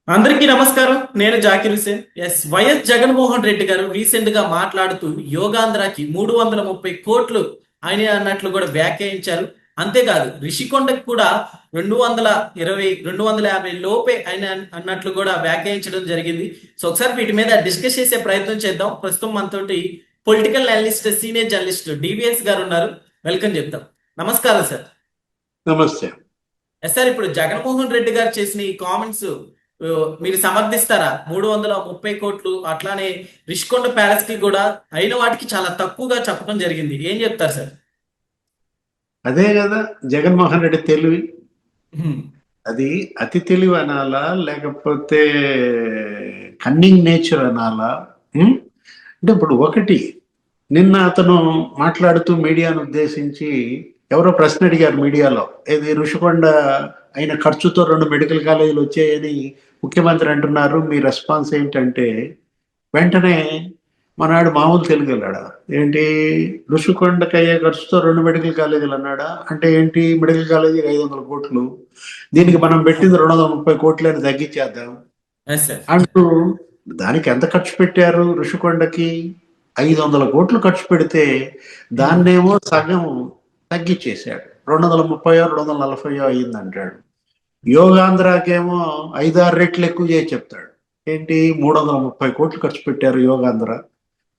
అందరికీ నమస్కారం. నేను జాకిర్ హుసేన్. వైఎస్ జగన్మోహన్ రెడ్డి గారు రీసెంట్ గా మాట్లాడుతూ యోగాంధ్రకి 330 కోట్లు ఆయన అన్నట్లు కూడా వ్యాఖ్యానించారు. అంతేకాదు రిషికొండకి కూడా 250 లోపే ఆయన అన్నట్లు కూడా వ్యాఖ్యానించడం జరిగింది. సో ఒకసారి వీటి మీద డిస్కస్ చేసే ప్రయత్నం చేద్దాం. ప్రస్తుతం మనతోటి political analyst, senior journalist DVS గారు ఉన్నారు. వెల్కమ్ చెప్తాం. నమస్కారం సార్. నమస్తే. సార్, ఇప్పుడు జగన్మోహన్ రెడ్డి గారు చేసిన ఈ కామెంట్స్ మీరు సమర్థిస్తారా? 330 కోట్లు అట్లానే రిషికొండ ప్యాలెస్ కి కూడా అయిన వాటికి చాలా తక్కువగా చెప్పడం జరిగింది. ఏం చెప్తారు సార్? అదే కదా జగన్మోహన్ రెడ్డి తెలివి. హ్మ్. అది అతి తెలివి అనాలా, లేకపోతే కన్నింగ్ నేచర్ అనాలా? అంటే ఇప్పుడు ఒకటి, నిన్న అతను మాట్లాడుతూ మీడియాను ఉద్దేశించి ఎవరో ప్రశ్న అడిగారు మీడియాలో, ఇది ఋషికొండ అయిన ఖర్చుతో 2 మెడికల్ కాలేజీలు వచ్చాయని ముఖ్యమంత్రి అంటున్నారు, మీ రెస్పాన్స్ ఏంటంటే, వెంటనే మనాడు మామూలు తెలుగు వెళ్ళాడా ఏంటి, ఋషికొండకి అయ్యే ఖర్చుతో 2 మెడికల్ కాలేజీలు అన్నాడా? అంటే ఏంటి, మెడికల్ కాలేజీకి 500 కోట్లు, దీనికి మనం పెట్టింది 230 కోట్లు అని తగ్గించేద్దాం అంటూ, దానికి ఎంత ఖర్చు పెట్టారు? ఋషికొండకి 500 కోట్లు ఖర్చు పెడితే దాన్నేమో సగం తగ్గించేశాడు, 230 240 అయ్యింది అంటాడు. యోగాంధ్రాకేమో 5-6 రెట్లు ఎక్కువ చేసి చెప్తాడు. ఏంటి, 330 కోట్లు ఖర్చు పెట్టారు యోగాంధ్ర.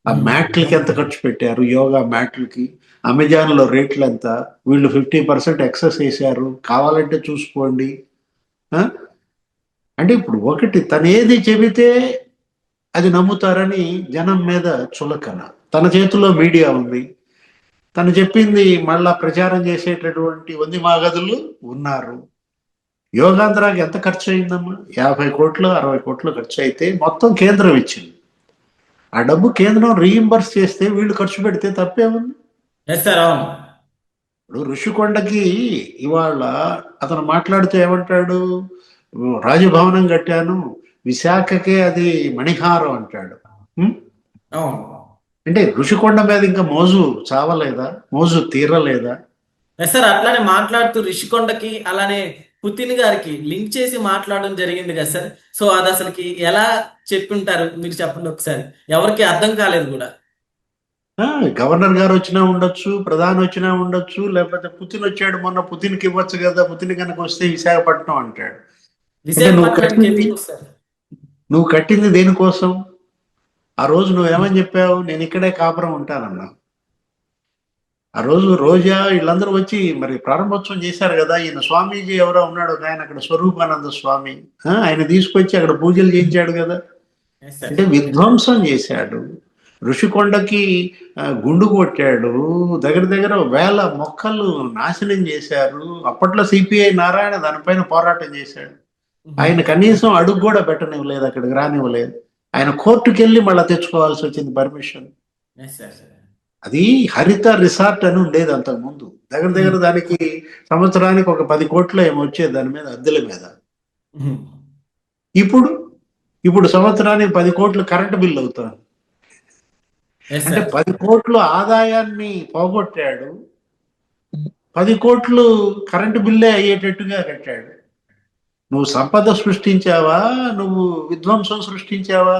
ఆ మ్యాట్లకి ఎంత ఖర్చు పెట్టారు, యోగా మ్యాట్లకి? అమెజాన్ లో రేట్లు ఎంత? వీళ్ళు 50% ఎక్సెస్ వేశారు, కావాలంటే చూసుకోండి. అంటే ఇప్పుడు ఒకటి, తను ఏది చెబితే అది నమ్ముతారని జనం మీద చులకన. తన చేతిలో మీడియా ఉంది, తను చెప్పింది మళ్ళా ప్రచారం చేసేటటువంటి వంది మాగదులు ఉన్నారు. యోగాంధ్రాకి ఎంత ఖర్చు అయిందమ్మా? 50 కోట్లు 60 కోట్లు ఖర్చు అయితే మొత్తం కేంద్రం ఇచ్చింది. ఆ డబ్బు కేంద్రం రీఇంబర్స్ చేస్తే వీళ్ళు ఖర్చు పెడితే తప్పేముంది? ఇప్పుడు ఋషికొండకి ఇవాళ అతను మాట్లాడుతూ ఏమంటాడు, రాజభవనం కట్టాను, విశాఖకే అది మణిహారం అంటాడు. అంటే ఋషికొండ మీద ఇంకా మోజు చావలేదా, మోజు తీరలేదా? సార్, అట్లానే మాట్లాడుతూ రిషికొండకి అలానే పుతిన్ గారికి లింక్ చేసి మాట్లాడడం జరిగింది కదా సార్. సో అది అసలుకి ఎలా చెప్పుంటారు మీరు చెప్పండి ఒకసారి. ఎవరికి అర్థం కాలేదు కూడా. గవర్నర్ గారు వచ్చినా ఉండొచ్చు, ప్రధాని వచ్చినా ఉండొచ్చు, లేకపోతే పుతిన్ వచ్చాడు మొన్న, పుతిన్కి ఇవ్వచ్చు కదా, పుతిన్ కనుక వస్తే విశాఖపట్నం అంటాడు. అంటే నువ్వు కట్టింది దేనికోసం? ఆ రోజు నువ్వేమని చెప్పావు, నేను ఇక్కడే కాపురం ఉంటానన్నా. ఆ రోజు రోజా వీళ్ళందరూ వచ్చి మరి ప్రారంభోత్సవం చేశారు కదా, ఈయన స్వామీజీ ఎవరో ఉన్నాడు ఒక ఆయన అక్కడ, స్వరూపానంద స్వామి, ఆయన తీసుకొచ్చి అక్కడ పూజలు చేయించాడు కదా. అంటే విధ్వంసం చేశాడు, ఋషికొండకి గుండు కొట్టాడు, దగ్గర దగ్గర 1000 మొక్కలు నాశనం చేశారు. అప్పట్లో సిపిఐ నారాయణ దానిపైన పోరాటం చేశాడు. ఆయన కనీసం అడుగు కూడా పెట్టనివ్వలేదు, అక్కడికి రానివ్వలేదు. ఆయన కోర్టుకు వెళ్ళి మళ్ళీ తెచ్చుకోవాల్సి వచ్చింది పర్మిషన్. అది హరిత రిసార్ట్ అని ఉండేది అంతకు ముందు. దగ్గర దగ్గర దానికి సంవత్సరానికి ఒక 10 కోట్లు ఏమో వచ్చేది దాని మీద, అద్దెల మీద. ఇప్పుడు ఇప్పుడు సంవత్సరానికి 10 కోట్లు కరెంటు బిల్లు అవుతుంది. అంటే 10 కోట్లు ఆదాయాన్ని పోగొట్టాడు, 10 కోట్లు కరెంటు బిల్లే అయ్యేటట్టుగా కట్టాడు. నువ్వు సంపద సృష్టించావా, నువ్వు విధ్వంసం సృష్టించావా?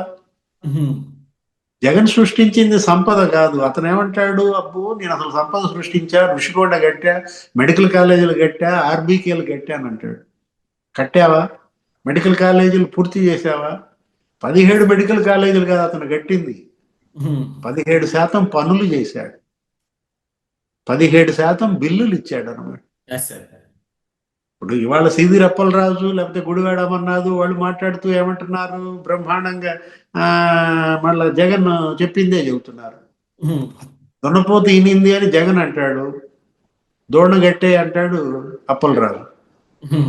జగన్ సృష్టించింది సంపద కాదు. అతను ఏమంటాడు, అబ్బో నేను అసలు సంపద సృష్టించా, ఋషికొండ కట్టా, మెడికల్ కాలేజీలు కట్టా, ఆర్బీకేలు కట్టాను అంటాడు. కట్టావా? మెడికల్ కాలేజీలు పూర్తి చేసావా? 17 మెడికల్ కాలేజీలు కాదు అతను కట్టింది, 17% పనులు చేశాడు, 17% బిల్లులు ఇచ్చాడు అనమాట. ఇప్పుడు ఇవాళ సివి రప్పలరాజు లేకపోతే గుడివాడ అమర్నాథ్ వాళ్ళు మాట్లాడుతూ ఏమంటున్నారు, బ్రహ్మాండంగా మళ్ళా జగన్ చెప్పిందే చెబుతున్నారు. దున్నపోతు ఈనింది అని జగన్ అంటాడు, దోణగట్టే అంటాడు అప్పలరాజు,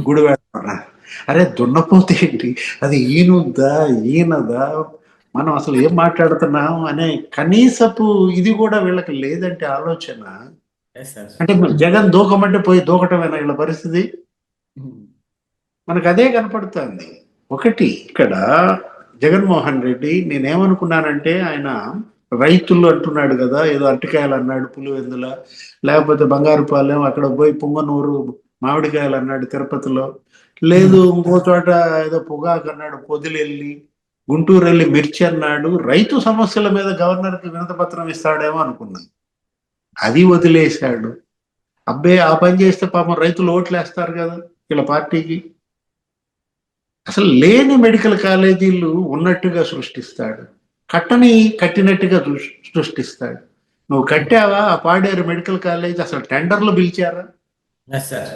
గుడివాడ అమర్నాథ్. అరే దున్నపోతు ఏంటి, అది ఈనుద్దా ఈనదా, మనం అసలు ఏం మాట్లాడుతున్నాం అనే కనీసపు ఇది కూడా వీళ్ళకి లేదంటే ఆలోచన. అంటే జగన్ దూకమంటే పోయి దూకటమేనా వీళ్ళ పరిస్థితి? మనకు అదే కనపడుతుంది. ఒకటి, ఇక్కడ జగన్మోహన్ రెడ్డి నేనేమనుకున్నానంటే, ఆయన రైతులు అంటున్నాడు కదా, ఏదో అరటికాయలు అన్నాడు పులివెందుల, లేకపోతే బంగారుపాలెం, అక్కడ పోయి పుంగనూరు మామిడికాయలు అన్నాడు తిరుపతిలో. లేదు ఇంకో చోట ఏదో పొగాకు అన్నాడు పొదిలెల్లి. గుంటూరు వెళ్ళి మిర్చి అన్నాడు. రైతు సమస్యల మీద గవర్నర్కి వినతి పత్రం ఇస్తాడేమో అనుకున్నాను. అది వదిలేశాడు. అబ్బే ఆ పని చేస్తే పాపం రైతులు ఓట్లు వేస్తారు కదా వీళ్ళ పార్టీకి. అసలు లేని మెడికల్ కాలేజీలు ఉన్నట్టుగా సృష్టిస్తాడు. కట్టని కట్టినట్టుగా సృష్టిస్తాడు. నువ్వు కట్టావా ఆ పాడేరు మెడికల్ కాలేజ్? అసలు టెండర్లు పిలిచారా? Yes sir.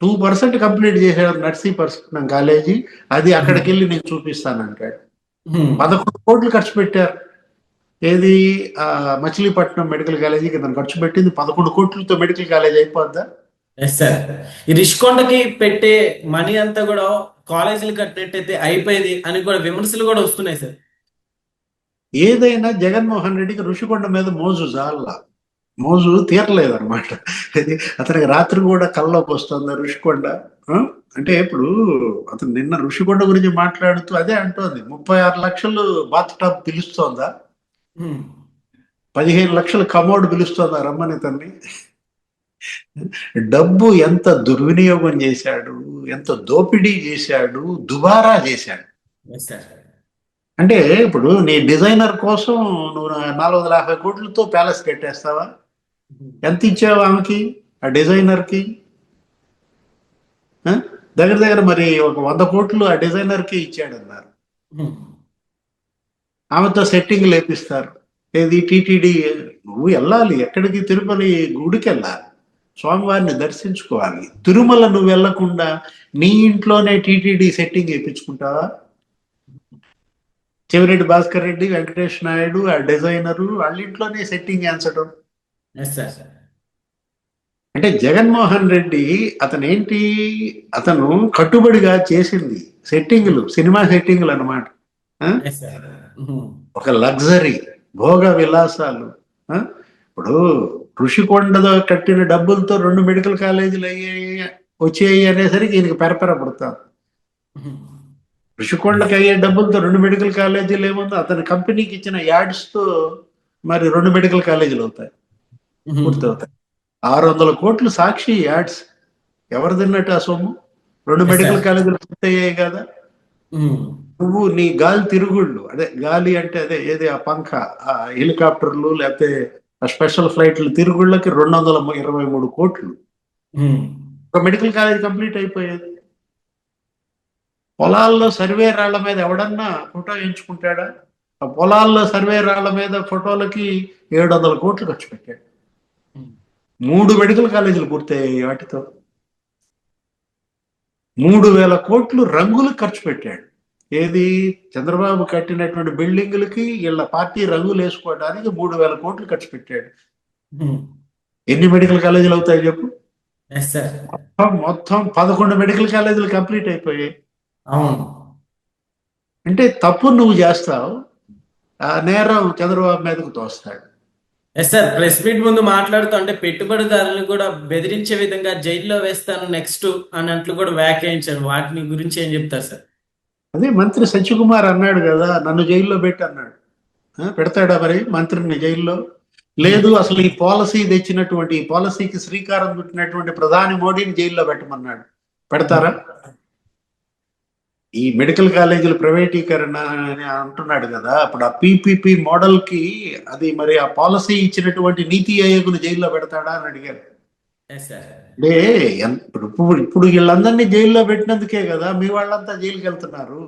2% కంప్లీట్ చేశాడు నర్సీపట్నం కాలేజీ. అది అక్కడికి వెళ్ళి నేను చూపిస్తానంటాడు. 11 కోట్లు ఖర్చు పెట్టారు. ఏది మచిలీపట్నం మెడికల్ కాలేజీకి దాన్ని ఖర్చు పెట్టింది 11 కోట్లతో మెడికల్ కాలేజ్ అయిపోద్దా? Yes sir. ఈ రిషికొండకి పెట్టే మనీ అంతా కూడా కాలేజీలు కట్టినట్టయితే అయిపోయేది అని కూడా విమర్శలు కూడా వస్తున్నాయి సార్. ఏదైనా జగన్మోహన్ రెడ్డికి ఋషికొండ మీద మోజు జాల మోజు తీరలేదు అనమాట. అతనికి రాత్రి కూడా కల్లోకి వస్తుంది ఋషికొండ. అంటే ఇప్పుడు అతను నిన్న ఋషికొండ గురించి మాట్లాడుతూ అదే అంటోంది. 36 లక్షలు బాత్ టబ్ పిలుస్తోందా? 15 లక్షలు కమోడ్ పిలుస్తోందా రమ్మని తన్ని? డబ్బు ఎంత దుర్వినియోగం చేశాడు, ఎంత దోపిడీ చేశాడు, దుబారా చేశాడు. Yes sir. అంటే ఇప్పుడు నీ డిజైనర్ కోసం నువ్వు 450 కోట్లతో ప్యాలెస్ కట్టేస్తావా? ఎంత ఇచ్చావు ఆమెకి, ఆ డిజైనర్కి? దగ్గర దగ్గర మరి ఒక 100 కోట్లు ఆ డిజైనర్కి ఇచ్చాడన్నారు. ఆమెతో సెట్టింగ్ లేపిస్తారు. ఏది టీటీడీ? నువ్వు వెళ్ళాలి ఎక్కడికి? తిరుపతి గుడికి వెళ్ళాలి, స్వామివారిని దర్శించుకోవాలి. తిరుమల నువ్వు వెళ్లకుండా నీ ఇంట్లోనే టీటీడీ సెట్టింగ్ వేయించుకుంటావా? చెవిరెడ్డి భాస్కర్ రెడ్డి, వెంకటేష్ నాయుడు, ఆ డిజైనరు వాళ్ళ ఇంట్లోనే సెట్టింగ్ వేయించడం. అంటే జగన్మోహన్ రెడ్డి అతను కట్టుబడిగా చేసింది సెట్టింగులు, సినిమా సెట్టింగులు అన్నమాట. ఒక లగ్జరీ, భోగ విలాసాలు. ఇప్పుడు ఋషికొండలో కట్టిన డబ్బులతో 2 మెడికల్ కాలేజీలు వచ్చాయి అనేసరికి ఈయనకి పెరపెర పడతారు. ఋషికొండకి అయ్యే డబ్బులతో 2 మెడికల్ కాలేజీలు ఏముందో, అతని కంపెనీకి ఇచ్చిన యాడ్స్ తో మరి 2 మెడికల్ కాలేజీలు అవుతాయి, పూర్తవుతాయి. 600 కోట్లు సాక్షి యాడ్స్. ఎవరు తిన్నట్టు ఆ సొమ్ము? 2 మెడికల్ కాలేజీలు పూర్తయ్యాయి కదా. నువ్వు నీ గాలి తిరుగుళ్ళు, అదే గాలి అంటే అదే ఏది ఆ పంఖ, ఆ హెలికాప్టర్లు లేకపోతే స్పెషల్ ఫ్లైట్లు తిరుగుళ్ళకి 223 కోట్లు. ఒక మెడికల్ కాలేజ్ కంప్లీట్ అయిపోయేది. పొలాల్లో సర్వే రాళ్ల మీద ఎవడన్నా ఫోటో ఎంచుకుంటాడా? ఆ పొలాల్లో సర్వే రాళ్ల మీద ఫోటోలకి 700 కోట్లు ఖర్చు పెట్టాడు. 3 మెడికల్ కాలేజీలు పూర్తయ్యాయి వాటితో. 3000 కోట్లు రంగులు ఖర్చు పెట్టాడు. ఏది చంద్రబాబు కట్టినటువంటి బిల్డింగులకి వీళ్ళ పార్టీ రంగులు వేసుకోవడానికి 3000 కోట్లు ఖర్చు పెట్టాడు. ఎన్ని మెడికల్ కాలేజీలు అవుతాయి చెప్పు? మొత్తం 11 మెడికల్ కాలేజీలు కంప్లీట్ అయిపోయాయి. అంటే తప్పు నువ్వు చేస్తావు, ఆ నేరం చంద్రబాబు మీదకు తోస్తాడు. Yes sir. ప్రెస్ మీట్ ముందు మాట్లాడుతూ అంటే పెట్టుబడిదారులను కూడా బెదిరించే విధంగా జైల్లో వేస్తాను నెక్స్ట్ అన్నట్లు కూడా వ్యాఖ్యానించారు. వాటిని గురించి ఏం చెప్తారు సార్? అదే మంత్రి సత్యకుమార్ అన్నాడు కదా, నన్ను జైల్లో పెట్టి అన్నాడు. పెడతాడా మరి మంత్రిని జైల్లో? లేదు, అసలు ఈ పాలసీ తెచ్చినటువంటి, ఈ పాలసీకి శ్రీకారం చుట్టినటువంటి ప్రధాని మోడీని జైల్లో పెట్టమన్నాడు. పెడతారా? ఈ మెడికల్ కాలేజీల ప్రైవేటీకరణ అని అంటున్నాడు కదా, అప్పుడు ఆ పీపీపీ మోడల్ కి అది మరి ఆ పాలసీ ఇచ్చినటువంటి నీతి ఆయోగ్ను జైల్లో పెడతాడా అని అడిగారు. అంటే ఇప్పుడు వీళ్ళందరినీ జైల్లో పెట్టినందుకే కదా మీ వాళ్ళంతా జైలుకి వెళ్తున్నారు.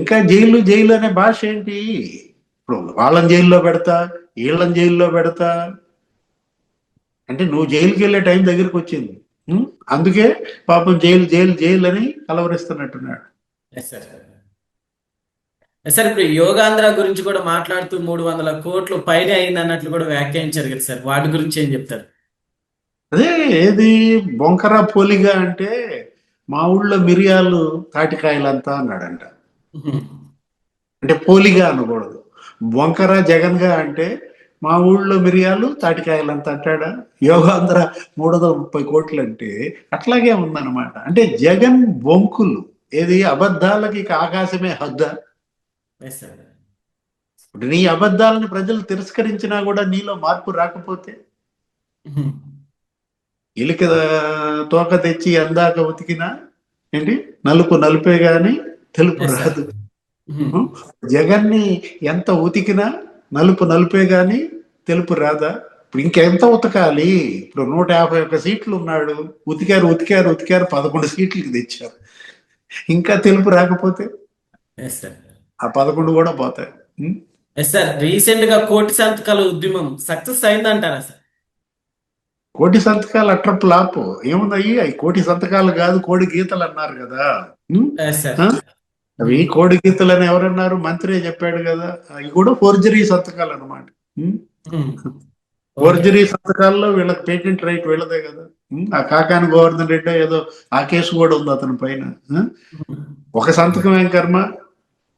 ఇంకా జైలు జైలు అనే భాష ఏంటి? ఇప్పుడు వాళ్ళని జైల్లో పెడతా, వీళ్ళని జైల్లో పెడతా అంటే నువ్వు జైలుకి వెళ్ళే టైం దగ్గరికి వచ్చింది. అందుకే పాపం జైలు జైలు జైలు అని కలవరిస్తున్నట్టున్నాడు. సార్ ఇప్పుడు యోగాంధ్ర గురించి కూడా మాట్లాడుతూ 300 కోట్లు పైన అయింది అన్నట్లు కూడా వ్యాఖ్యానించారు కదా సార్, వాటి గురించి ఏం చెప్తారు? అదే ఏది బొంకర పోలిగా అంటే మా ఊళ్ళో మిరియాలు తాటికాయలంతా అన్నాడంట. అంటే పోలిగా అనకూడదు, బొంకర జగన్ గా అంటే మా ఊళ్ళో మిరియాలు తాటికాయలంతా అంటాడా? యోగాంధ్ర 330 కోట్లు అంటే అట్లాగే ఉందన్నమాట. అంటే జగన్ బొంకులు, ఏది అబద్ధాలకి ఆకాశమే హద్దా? ఇప్పుడు నీ అబద్ధాలను ప్రజలు తిరస్కరించినా కూడా నీలో మార్పు రాకపోతే ఉమ్. ఎలిక తోక తెచ్చి అందాక ఉతికినా ఏంటి నలుపు నలుపే గాని తెలుపు ఎస్ సార్. రాదు. జగన్ని ఎంత ఉతికినా నలుపు నలుపే గాని తెలుపు రాదా? ఇప్పుడు ఇంకెంత ఉతకాలి? ఇప్పుడు 151 సీట్లు ఉన్నాడు, ఉతికారు ఉతికారు ఉతికారు 11 సీట్లకి తెచ్చారు. ఇంకా తెలుపు రాకపోతే ఎస్ సార్. ఆ 11 కూడా పోతాయి. ఉం? ఎస్ సార్, రీసెంట్ గా కోటి సంతకాల ఉద్యమం సక్సెస్ అయిందంటారా సార్? కోటి సంతకాలు అట్ర ఫ్లాప్. ఏముందయ్యి అవి కోటి సంతకాలు కాదు, కోడి గీతలు అన్నారు కదా. ఉం? Yes sir. ఆ? అవి కోడి గీతలు అని ఎవరన్నారు? మంత్రి చెప్పాడు కదా. అవి కూడా ఫోర్జరీ సంతకాలు అనమాట. ఓకే. ఫోర్జరీ సంతకాల్లో వీళ్ళకి పేటెంట్ రైట్ వీళ్ళదే కదా. ఆ కాకాని గోవర్ధన్ రెడ్డి ఏదో ఆ కేసు కూడా ఉంది అతని పైన. ఒక సంతకం ఏం కర్మ,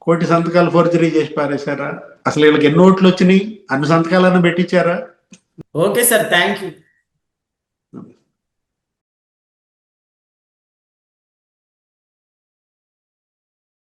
కోటి సంతకాలు ఫోర్జరీ చేసి పారేశారా? అసలు వీళ్ళకి ఎన్ని ఓట్లు వచ్చినాయి? అన్ని సంతకాలన్నా పెట్టించారా? Okay sir, thank you.